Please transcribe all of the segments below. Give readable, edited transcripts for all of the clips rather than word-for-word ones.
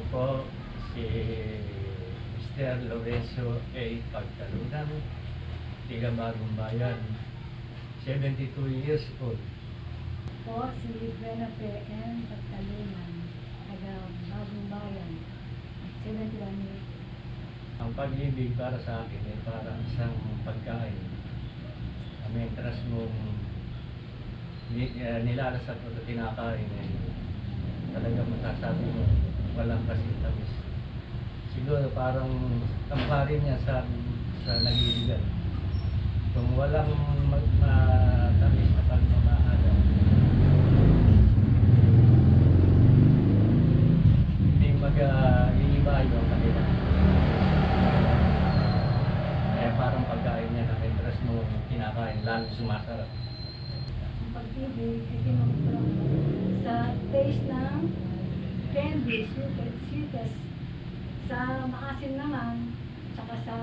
po si Mr. Lorenzo A. Pagtalunan, tiga Bagong Bayan, 72 years old. Po si Brena P.M. Pagtalunan, taga Bagong Bayan, 71 years. Ang pag-ibig para sa akin ay parang isang pagkain. Mientras mong nilalasap at kinakain ay talagang masasabi mo walang kasing-tamis. Siguro parang kampari niya sa nagiligan. Kung walang matamis na pagmamahal, hindi mag-iiba yung kanila. Kaya parang pagkain niya na interest mo kinakain, lalo sumasarap. Ang pag-ibig ay tinutulong sa taste ng candy, sweetest, sa maasim naman, saka sa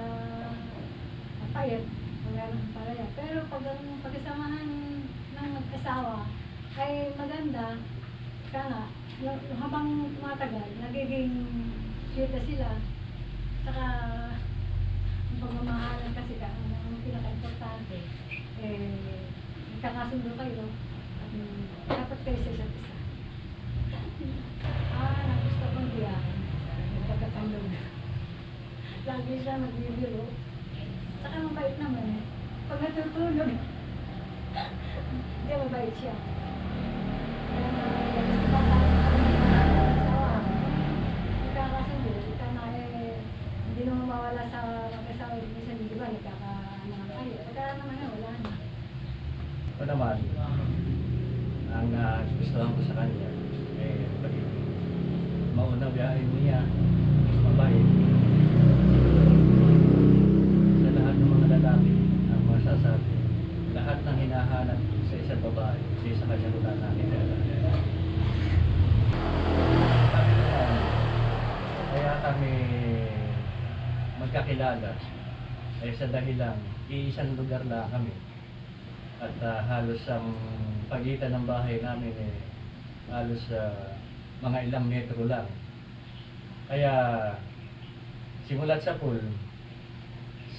mapayat, kung meron palaya. Pero pag ang pagkasamahan ng mag-asawa ay maganda, kaya nga, habang tumatagal, nagiging sweetest sila. Saka, ang pagmamahalan kasi ang pinaka-importante, magkakasundo kayo at dapat kayo sa isa't isa. Nagusto kong diyakan. Nagkakatandog na. Lagi siya nagbibiro. Saka mabait naman eh. Pag natutulog, hindi mabait siya. Nagkakasundo. Ika na hindi naman mawala sa mag-asawa. Minsan, di ba, nagkakaanang kayo. Pagka naman wala na. O naman, ang gustuhan ko sa kanya, maunang biyahin niya, mabait. Sa lahat ng mga lalaki, ang masasabi, lahat ng hinahanap sa isang babae, sa isang kanya wala namin. Kaya kami magkakilala, ay sa dahilang iisang lugar na kami. At halos ang pagitan ng bahay namin halos mga ilang metro lang. Kaya simulat sa pool,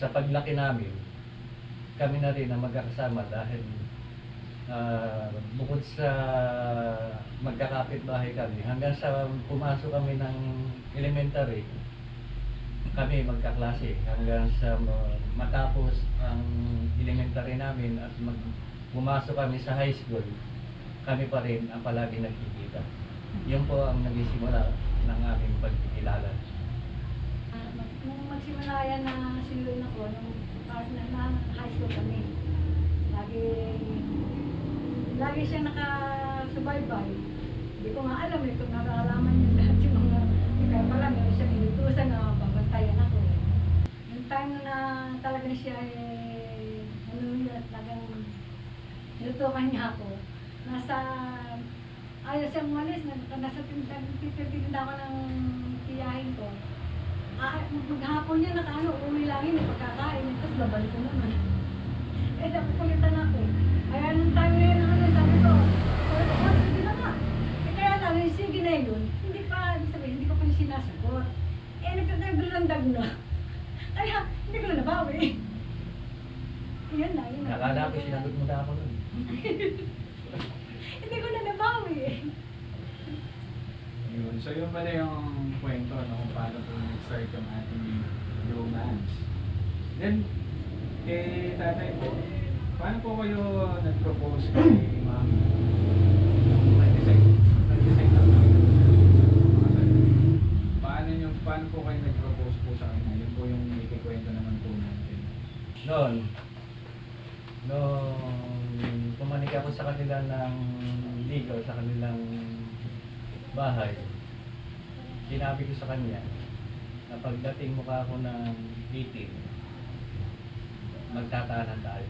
sa paglaki namin, kami na rin ang magkakasama dahil bukod sa magkakapit-bahay kami, hanggang sa pumasok kami ng elementary, kami magkaklase hanggang sa matapos ang elementary namin at pumasok kami sa high school, kami pa rin ang palagi nagkikita. Yun po ang nagsimula ng aming pagkikilala. Nung magsimula yan na sinuloy ako, nung partner na high school kami, lagi siya nakasubaybay. Hindi ko nga alam kung nakakalaman niya lahat yung mga, kaya pala meron siya inutusan na babantayan ako. Yung time na talagang siya talagang nilutukan niya ako, ayaw siyang umalis, nasa titinda ako ng tiyahin ko. Maghapon niya uuwi lang yun, pagkakain, tapos babalik ko naman. Napukulitan ako. Kaya nung time na yun, sabi ko, sige na nga. Kaya lang, sige na yun, hindi ko pa yung sinasagot. Nagkagulandag na. Kaya, hindi ko na nabawi. Yan na, yun na. Nakala ko sinagot mo na ako nun. Hindi ko na nabawi Yun. So yun pala yung kwento, no, kung paano po nag-start yung ating romance. Then, tatay po, paano po kayo nag-propose kay ma'am? Nag-decide na paano po kayo nag-propose po sa kanya? Yun po yung ikikwento naman po natin. Nung pumanik ako sa kanila ng ligaw sa kanilang bahay, sinabi ko sa kanya na pagdating mukha ko ng 18, magtatanan tayo.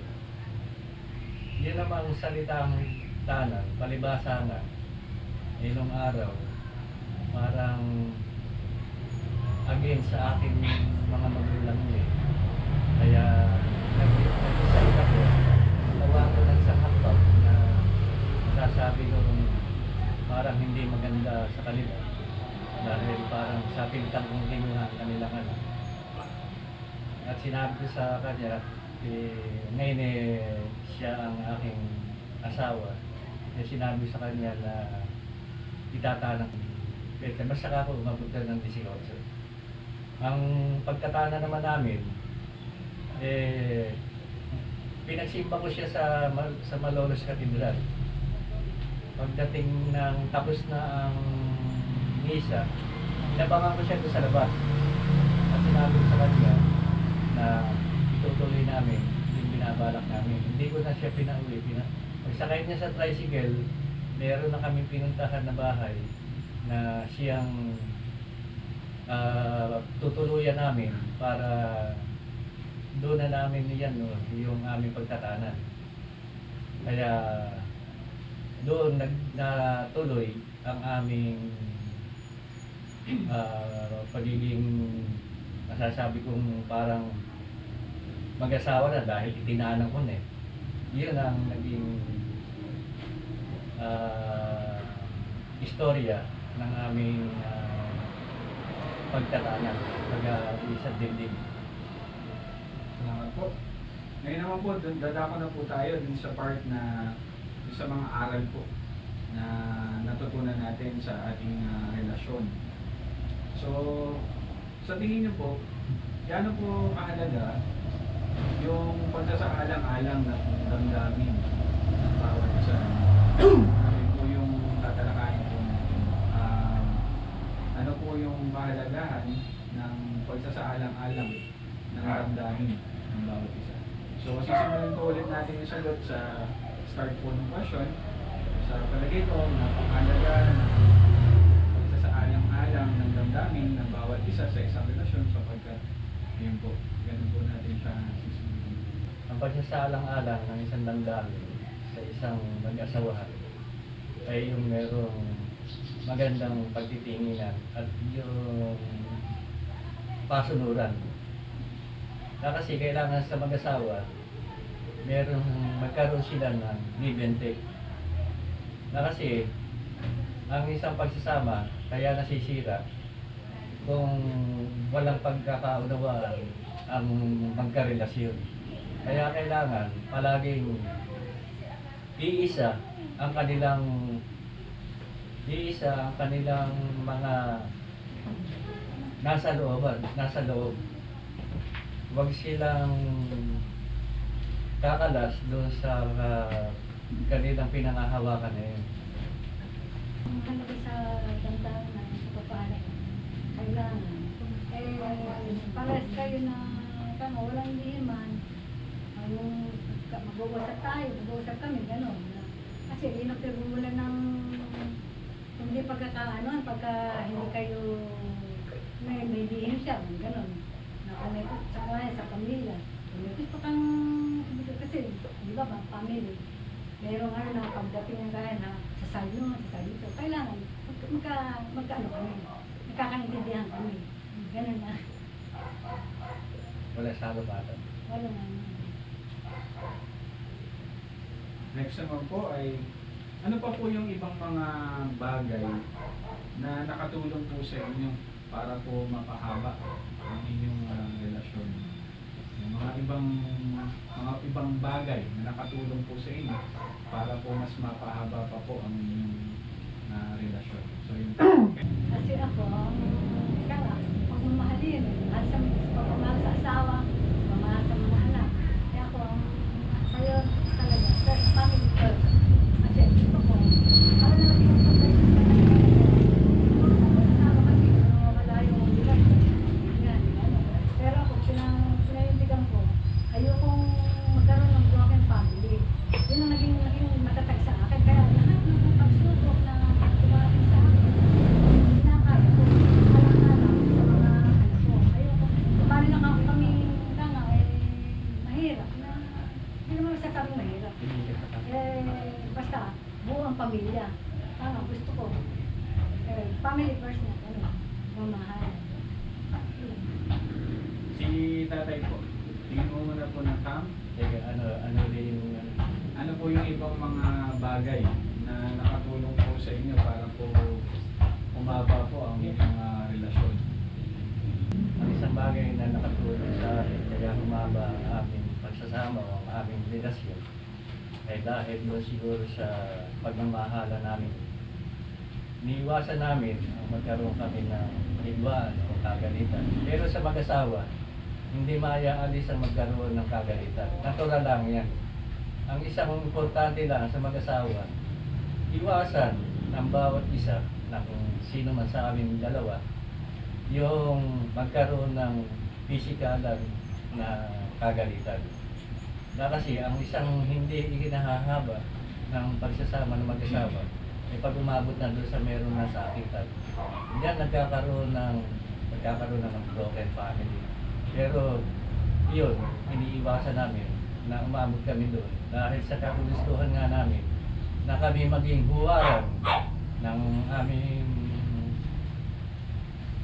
Yun namang salitang tanan, palibasa nga, nung araw, parang against sa aking mga magulang niya. Kaya nag-decide ako, tawa ko ng isang hakbang na masasabi ko parang hindi maganda sa kanila. dahil parang sa pintang kong hinuha ang kanilang anak. At sinabi ko sa kanya, ngayon siya ang aking asawa. Sinabi sa kanya na itatanan. Kaya mas saka ako umabot ka ng 18. Ang pagkatana naman namin, pinagsimba ko siya sa Malolos Cathedral. Pagdating ng tapos na ang misa, inabangan ko siya doon sa labas. At sinabi ko sa kanya na itutuloy namin yung binabalak namin. Hindi ko na siya pinauwi. Pagsakay niya sa tricycle, meron na kami pinuntahan na bahay na siyang tutuluyan namin para doon na namin yung aming pagtatanan. Kaya doon natuloy ang aming pagiging masasabi kong parang mag-asawa na dahil itinanan ko na eh. Yun ang naging istorya ng aming pagtatanan, pag-isang dibdib. Salamat po. Ngayon naman po, dadako na po tayo dun sa part na dun sa mga aral po na natutunan natin sa ating relasyon. So, sa tingin niyo po, gaano po kahalaga yung pagsasaalang-alang na damdamin ng bawat isa? Ano po yung tatalakayin po natin? Ano po yung kahalagahan ng pagsasaalang-alang ng damdamin ng bawat isa? So, sisimulan po ulit natin yung sagot sa start po ng question. Sa palagay ko, napakahalaga ng pagsasaalang-alang ng damdamin ng bawat isa sa isang relasyon sapagkat yun po, ganun po natin siya sisimulan. Ang pagsasaalang-alang ng isang damdamin sa isang mag-asawahan ay yung merong magandang pagtitinginan at yung pasunuran. Na kasi kailangan sa mag-asawa, magkaroon sila ng give and take. Na kasi ang isang pagsasama kaya nasisira kung walang pagkakaunawaan ang magkarelasyon. Kaya kailangan palaging iisa ang kanilang mga nasa loob. Huwag silang kakalas doon sa kanilang pinangahawakan na yun. Ang halaga sa damdamin sa papaano, kailangan. Pares kayo na walang liman. Yung mag-uusap kami, gano'n. Kasi yun ang pinagmumulan ng hindi pagkakaanoan, pagka hindi kayo may lihim siya, gano'n. Sa pamilya. Gusto kang, kasi, di ba, family. Merong na pagdating ng kaya na sa salito. Kailangan, magkaano kami. Magkakaintindihan kami. Ganun na. Wala sa bata. Wala na. Next naman po ay, ano pa po yung ibang mga bagay na nakatulong po sa inyo para po mapahaba ang inyong relasyon? Yung mga ibang bagay na nakatulong po sa inyo para po mas mapahaba pa po ang inyong relasyon. So yun. Kasi ako, pag mamahalin, pagmamahal sa asawa, pagmamahal sa mga anak. Kaya ako, kayo talaga, first family first. Kasi gusto ko, ako na natin yung pero ako, pinanindigan ko, ayokong magkaroon ng broken family. Yun ang naging matatag sa akin. Kaya lahat ng pagsubok na tumating sa akin, kinakaya ko, alang-alang sa mga anak ko. Ayoko, paano na kami tanga, mahirap na, hindi naman masasabi mahirap. Basta, buo ang pamilya. Gusto ko. Family first na, mamahal. Si tatay po, tingin mo muna po ng cam. Teka, ano rin yung Ano po yung ibang mga bagay na nakatulong po sa inyo para po umaba po ang mga relasyon. Ang isang bagay na nakatulong sa akin, kaya humaba ang aming pagsasama o ang aming relasyon, ay dahil doon siguro sa pagmamahala namin. Niiwasan namin ang magkaroon kami ng hidwaan o kagalitan. Pero sa mag-asawa, hindi maayaalis ang magkaroon ng kagalitan. Natural lang yan. Ang isang importante lang sa mag-asawa, iwasan ng bawat isa na kung sino man sa aming dalawa, yung magkaroon ng pisikalan na kagalitan. Na kasi ang isang hindi ikinahahaba ng pagsasama ng mag-asawa ay pag umabot na doon sa meron na sakitan. Diyan nagkakaroon ng broken family. Pero yun, iniiwasan namin na umabot kami doon dahil sa kagustuhan nga namin na kami maging huwaran ng aming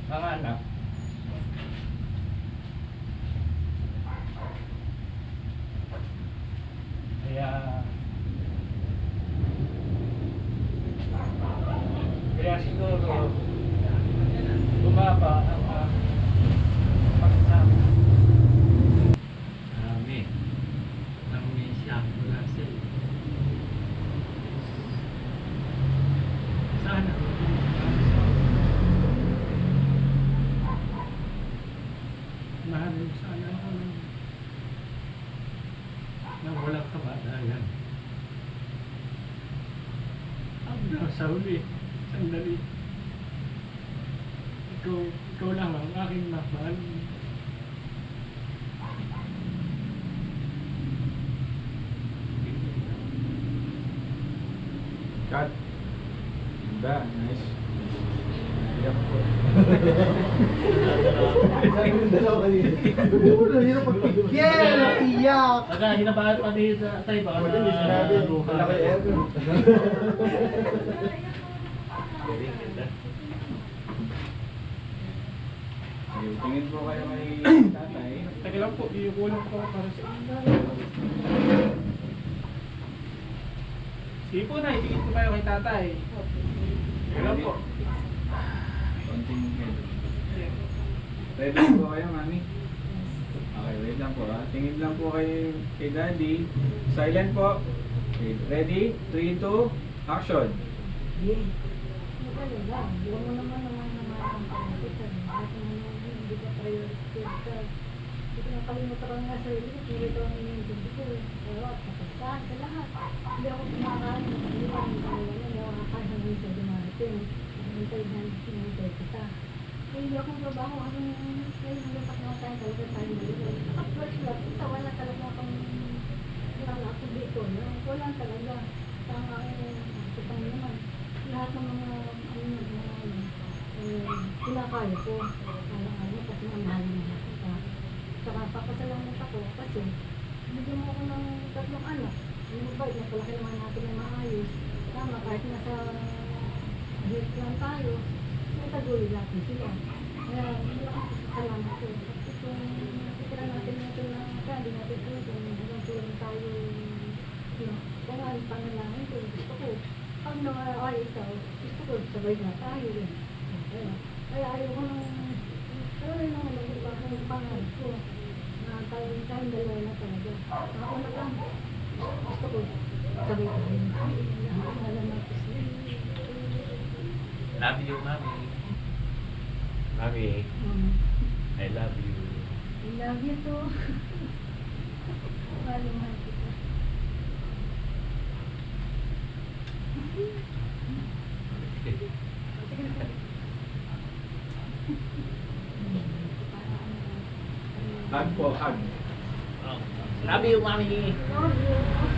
mga anak. Kaya siguro bumaba ang pagsasama. Marami. Ang may siya wala sila. Sana. Mahalin sana ako na walang kamatayan. Hanggang sa huli, sandali. Ikaw lang ang aking mahal. Cut. Ganda, nice. Iyak po. Sabi ng dalawa kanina. Hindi mo na hirap pag-iyak. Iyak. Pagka hinabahan pa din sa tayo, baka Wala din sinabi. Wala kay Evan. Galing, ganda. Ayun, tingin po kayo kay tatay. Teka lang po, iukulang po para sa inyo. Sige po na, itigit ko kayo kay tatay. Teka lang po. Konting head. Ready po kayo, mami? Okay, wait lang po ha. Tingin lang po kayo kay daddy. Silent po. Okay, ready? 3, 2, action! Talaga, huwag mo naman ang pangasitan. Bakit mo naman hindi ka priority ka. Hindi ko nakalimutan ko nga sa iyo. Hindi ko ang hindi ko. Pero at kapagkaan sa lahat. Hindi ako kumakain. Hindi ko ang kaya. Hindi ako kakain sa mga dumarating. Hindi tayo hinintay kita. Hindi akong trabaho. Anong hanggang pagkakain talaga tayo dito. Kapag lang, wala talaga akong wala ako dito. Wala talaga. Tama kitang naman. Lahat ng mga kinakaya ko. Kaya kasi mahal na kita. Saka papasalamat ako kasi bigyan mo ako ng 3 anak. Yung mabait na palaki naman natin na maayos. Tama, kahit nasa hirap lang tayo, may taguloy natin sila. Kaya hindi ako salamat ko. Kasi kung nakikita natin ito na hindi natin ito, hanggang tulong tayo kung ano panalangin ko, gusto ko. Pag ay ikaw, gusto ko sabay na tayo. Kaya ayaw ko nang sorry naman ang pangarap ko na tayong dalawa na talaga. Ako na lang. Gusto ko sabay tayo. Salamat ko siya. Love you, Mami. Mami, I love you. I love you too. Mahal kita. Hug po, hug. Love you, Mami. Love you.